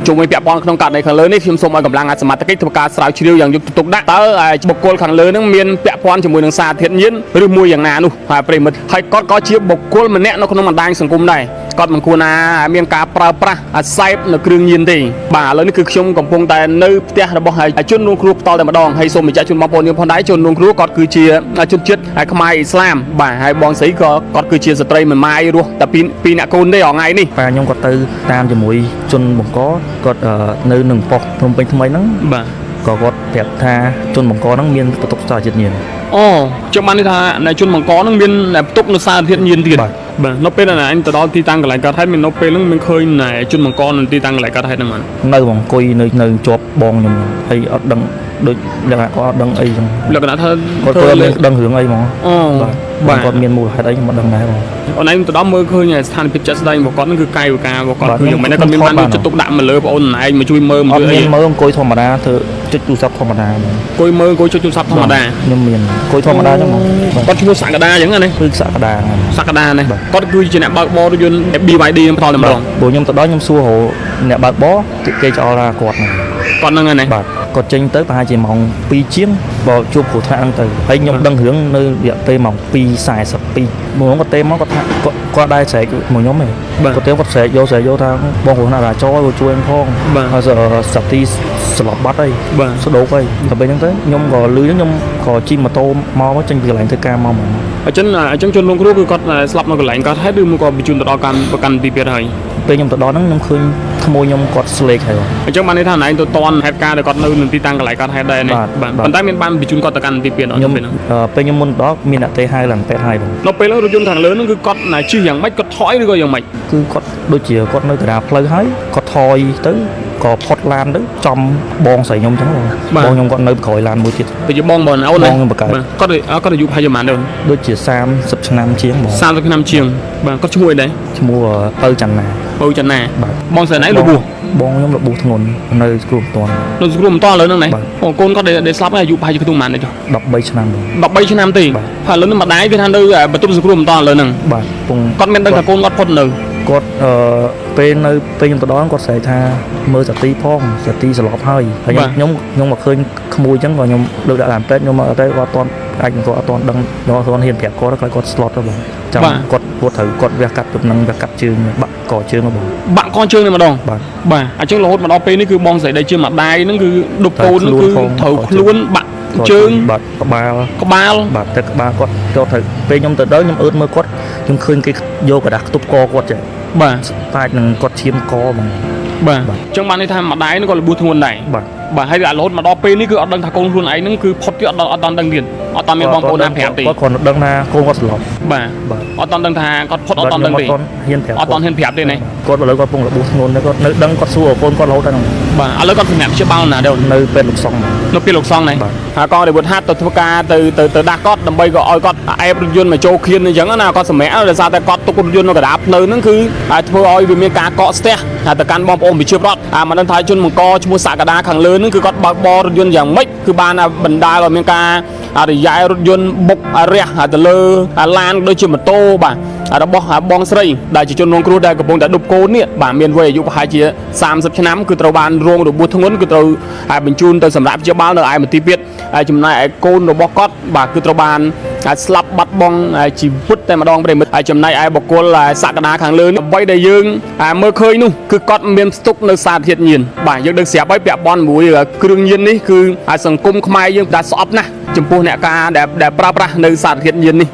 ជុំវិញពាក់ព័ន្ធក្នុងករណីខាងលើនេះខ្ញុំសូមឲ្យកម្លាំងអាសមត្ថកិច្ចធ្វើការស្រាវជ្រាវយ៉ាងយកចិត្តទុកដាក់តើបុគ្គលខាងលើនឹងមានពាក់ព័ន្ធជាមួយនឹងសារធាតុញៀនឬមួយយ៉ាងណានោះហើយប្រិមិត្តហើយគាត់ក៏ជាបុគ្គលម្នាក់នៅក្នុងបណ្ដាញសង្គមដែរគាត់មិនគួរណាមានការប្រើប្រាស់អាសែបនៅគ្រឿងញៀនទេបាទឥឡូវនេះគឺខ្ញុំកំពុងតែនៅផ្ទះរបស់ជនរងគ្រោះផ្ទាល់តែម្ដងហើយសូមបញ្ជាក់ជូនបងប្អូនយើងផងដែរជនរងគ្រោះគាត់គឺជាជនជាតិខ្មែរអ៊ីស្លាមបាទហើយបងស្រីក៏គាត់គឺជាស្ត្រីមួយម៉ាយរស់តែពីរអ្នកកូនទេថ្ងៃនេះបាទខ្ញុំគាត់ទៅតាមជាមួយជនបង្កគាត់នៅនឹងប៉ុស្តិ៍ភ្នំពេញថ្មីហ្នឹងបាទក៏គាត់ប្រាប់ថាជនបង្កហ្នឹងមានបន្ទុកសារជាតិញៀនអូចាំបាននេះថាជនបង្កហ្នឹងមានបន្ទុកនៅសារធាតុញៀនទៀតបាទនៅពេលណាអញទៅដល់ទីតាំងកន្លែងកើតហេតុមាននៅពេលហ្នឹងមានឃើញជនបង្កនៅទីតាំងកន្លែងកើតហេតុហ្នឹងនៅអង្គុយនៅជាប់បងខ្ញុំហើយអត់ដឹងដូចលក្ខណៈគាត់អត់ដឹងអីចឹងលក្ខណៈថាគាត់មិនដឹងរឿងអីហ្មងអូបាទគាត់មានមូលហេតុអីខ្ញុំមិនដឹងដែរបងអូនឯងទៅដល់មើលឃើញស្ថានភាពចាត់ស្ដែងរបស់គាត់ហ្នឹងគឺកាយវិការរបស់គាត់គឺយ៉ាងម៉េចគាត់មានបានយកចិត្តទុកដាក់មកលើបងអូនឯងមកជួយមើលអត់មានមើលអង្គុយធម្មតាធ្វើចុចទូរស័ព្ទធម្មតាអង្គុយមើលអង្គុយចុចទូរស័ព្ទធម្មតាខ្ញុំមានអង្គុយធម្មតាចឹងហ្មងគាត់ឈ្មោះសក្តាអញ្ចឹងណាគឺសក្តានេះគាត់គឺជាអ្នកបើកបររថយន្ត BYD ផ្ទាល់តែម្ដងព្រោះខ្ញុំទៅដល់ខ្ញុំសួរអ្នកបើកបរគេចោលថាគាត់ហ្នឹងណាបាទគាត់ចេញទៅប្រហែលជាម៉ោង2ជាងបើជួបគ្រូថ្នាក់ហ្នឹងទៅហើយខ្ញុំដឹងរឿងនៅរយៈពេលម៉ោង2:42មកគាត់ទេមកគាត់ថាគាត់ដែរស្រែកមកខ្ញុំឯងគាត់ទេគាត់ស្រែកយកថាបងគ្រូថ្នាក់ចោលជួយខ្ញុំផងហើយសាទីស្លាប់បាត់ហើយស្ដោកហើយទៅពេលហ្នឹងទៅខ្ញុំក៏លឺខ្ញុំក៏ជិះម៉ូតូមកចេញពីកន្លែងធ្វើការមកអញ្ចឹងជនរងគ្រោះគឺគាត់ស្លាប់នៅកន្លែងគាត់ហើយឬមួយក៏បញ្ជូនទៅដល់ប្រកាន់ទីទៀតហើយពេលខ្ញុំទៅដល់ហ្នឹងខ្ញុំឃើញក្មួយខ្ញុំគាត់ស្លេកហើយអញ្ចឹងបានន័យថាណែទៅតន់ហេតុការណ៍ដែលគាត់នៅនឹងទីតាំងកន្លែងគាត់ហេតុដែរនេះប៉ុន្តែមានបានបញ្ជូនគាត់ទៅកាន់ទីទៀតអត់ខ្ញុំពេលខ្ញុំមុនដល់មានអ្នកទេហៅឡើងពេទ្យហើយបងនៅពេលរថយន្តខាងលើហ្នឹងគឺគាត់ជិះយ៉ាងម៉េចគាត់ថយឬក៏យ៉ាងម៉េចគឺគាត់ដូចជាគាត់នៅតារាផ្លូវហើយគាត់ថយទៅក៏ផុតឡានទៅចំបងស្រីខ្ញុំចឹងបងខ្ញុំគាត់នៅក្រោយឡានមួយទៀតទៅជាបងអូនខ្ញុំបកកើតគាត់អាយុប្រហែលប៉ុន្មានដែរដូចជា30ឆ្នាំជាងបង30ឆ្នាំជាងបាទគាត់ឈ្មោះអីដែរឈ្មោះពៅច័ន្ទណាបងស្រីណៃរបួសបងខ្ញុំរបួសធ្ងន់នៅគ្រូមិនតាន់នៅគ្រូមិនតាន់ឥឡូវហ្នឹងណាអូកូនគាត់ដែលស្លាប់ហើយអាយុប្រហែលជាខ្ទង់ប៉ុន្មានទេចុះ13ឆ្នាំ13ឆ្នាំទេហើយឥឡូវនេះម្ដាយគេថានៅបន្ទប់សង្គ្រោះមិនតាន់ឥឡូវហ្នឹងបាទគាត់មានដឹងថាកូនគាត់ផុតនៅគាត់ពេលខ្ញុំទៅដល់គាត់ស្រែកថាមើលសាទីផងសាទីស្លាប់ហើយខ្ញុំមកឃើញក្មួយអញ្ចឹងក៏ខ្ញុំលើកដាក់តាមពេទ្យខ្ញុំមកតែគាត់អត់ទាន់អាចគាត់អត់ទាន់ដឹងគាត់ហ៊ានប្រាប់គាត់ស្លុតទៅបងចាំគាត់ត្រូវគាត់វះកាត់ទឹកនឹងវះកាត់ជើងបាក់កជើងបងបាក់កជើងនេះម្ដងបាទអញ្ចឹងរហូតមកដល់ពេលនេះគឺបងស្រីដែលជាម្ដាយហ្នឹងគឺដប់កូនគឺត្រូវខ្លួនបាក់ជើងបាទក្បាលបាទទឹកក្បាលគាត់ចូលត្រូវពេលខ្ញុំទៅដល់ខ្ញុំអឺតមើលគាត់ខ្ញុំឃើញគេយកกระดาษខ្ទប់កគាត់ចឹងបាទតាច់នឹងគាត់ឈាមកហ្មងបាទអញ្ចឹងបានន័យថាម្ដាយនឹងក៏របួសធ្ងន់ដែរបាទហើយរហូតមកដល់ពេលនេះគឺអត់ដឹងថាកូនខ្លួនឯងហ្នឹងគឺផុតទៀតអត់ដឹងទៀតអត់មានបងប្អូនណាប្រាប់ទេគាត់គ្រាន់តែដឹងថាកូនគាត់ស្លាប់បាទអត់ដឹងថាគាត់ផុតអត់ដឹងទេអត់ហ៊ានប្រាប់ទេណាគាត់ឥឡូវគាត់ពងរបួសធ្ងន់គាត់នៅដឹងគាត់សួរកូនគាត់រហូតដល់ហ្នឹងបាទឥឡូវគាត់សម្រាប់ព្យាបាលណាដែរនៅពេលលោកសង្ឃនៅពេលលោកសង្ឃណាហើយក៏ដែលវត្តហាត់ទៅធ្វើការទៅដាស់គាត់ដើម្បីក៏ឲ្យគាត់អែបរថយន្តមកចូលឃ្លានអញ្ចឹងណាគាត់សម្រាប់ដោយសារតែគាត់ទុករថយន្តនៅកណ្ដាលផ្លូវហ្នឹងគឺធ្វើឲ្យវាមានការកកស្ទះទៅកាន់បងប្អូនប្រជាពលរដ្ឋមិនដឹងថាជនបង្កឈ្មោះសក្តាខាងលើហ្នឹងគឺគាត់បើកបររថយន្តយ៉ាងម៉េចគឺបានបណ្ដាលឲ្យមានការរយ៉ាយរថយន្តបុករះទៅលើឡានដូចជាម៉ូតូបាទរបស់បងស្រីដែលជាជនរងគ្រោះដែលកំពុងតែដប់កូននេះបាទមានវ័យអាយុប្រហែលជា30ឆ្នាំគឺត្រូវបានរងរបួសធ្ងន់គឺត្រូវបញ្ជូនទៅសម្រាប់ព្យាបាលនៅឯមន្ទីរពេទ្យចំណែកឯកូនរបស់គាត់បាទគឺត្រូវបានស្លាប់បាត់បង់ជីវិតតែម្ដងប្រិមិត្តហើយចំណែកឯបុគ្គលសក្តាខាងលើនេះអ្វីដែលយើងមើលឃើញនោះគឺគាត់មានស្តុកនៅសារធាតុញៀនបាទយើងដឹងស្រាប់ហើយពាក់ព័ន្ធមួយគ្រឿងញៀននេះគឺសង្គមខ្មែរយើងតែស្អប់ណាស់ចំពោះអ្នកការដែលប្រើប្រាស់នៅសារធាតុញៀននេះ